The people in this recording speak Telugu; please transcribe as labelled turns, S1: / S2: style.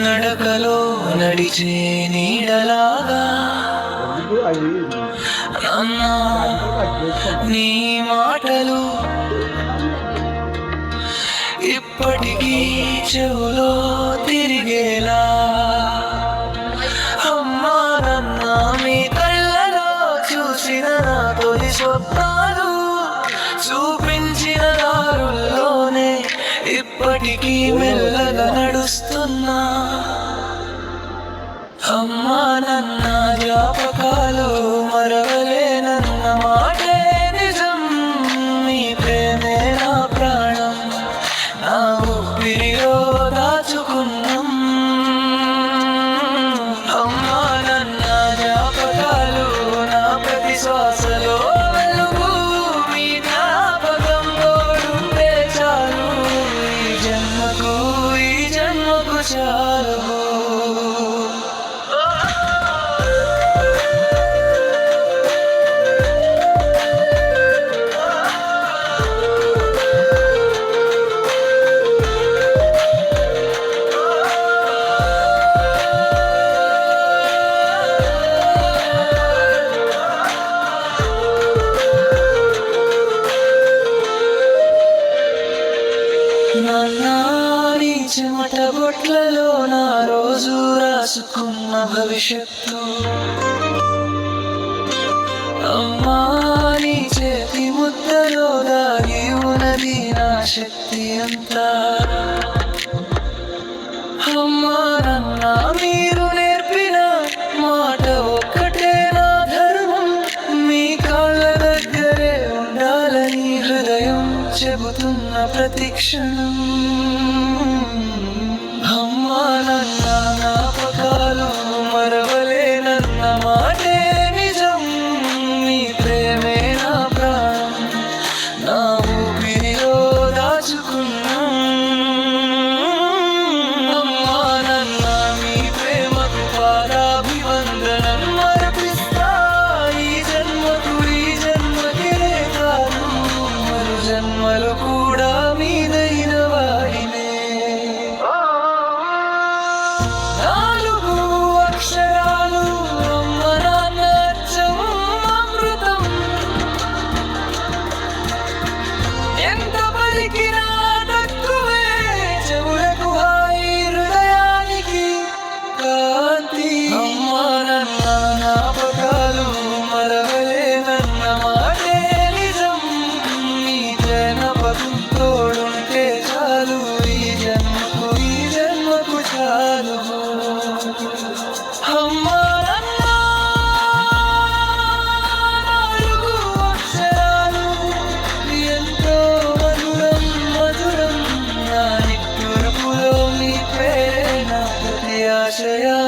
S1: నడకలో నడిచే నీడలాగా అన్నా నీ మాటలు ఇప్పటికీ చెవులో తిరిగేలా అమ్మా నన్న మీ కళ్ళలో చూసిన నా తొలి స్వప్నాలు చూపించిన దారుల్లోనే ఇప్పటికీ మెల్లగా నడుస్తున్నా అమ్మా నన్న జ్ఞాపకాలు మరవలేనన్న మాటే నిజం మీ ప్రేమే నా ప్రాణం నా ఊపిరిలో దాచుకున్నాం అమ్మా నన్న జ్ఞాపకాలు నా ప్రతి శ్వాసలో వెలుగు మీ జ్ఞాపకం తోడుంటే చాలు ఈ జన్మకు చాలు నాని చెమట బొట్లలో నా రోజు రాసుకున్న భవిష్యత్తు అమ్మా నీ చేతి ముద్దలో దాగి ఉన్నది నా శక్తి అంతా అమ్మా నన్న మీరు నేర్పిన మాట ఒక్కటే నా ధర్మం మీ కాళ్ళ దగ్గరే ఉండాలని హృదయం చెబుతున్న ప్రతి క్షణం అమ్మా నన్న జ్ఞాపకాలు మరవలేనన్న మాటే నిజం మీ ప్రేమే నా ప్రాణం నా ఊపిరిలో దాచుకున్నాం అమ్మా నన్న మీ ప్రేమకు పాదాభివందనం అర్పిస్తా ఈ జన్మకే కాదు మరు జన్మలు కూడా మీదైన వాడినే నాలుగు అక్షరాలు అమ్మ నాన్న అచ్చం అమృతం ఎంత పలికినా తక్కువే చెవులకు హాయి హృదయానికి కాంతి అమ్మా నన్న జ్ఞాపకాలు మరవలేనన్న మాటే నిజం మీ జ్ఞాపకం తోడుంటే చాలు ఈ జన్మకు చాలు అమ్మా నన్న నాలుగు అక్షరాలు ఎంతో మధురం నా నిట్టూర్పులో మీ పేరే నా ప్రతి ఆశయా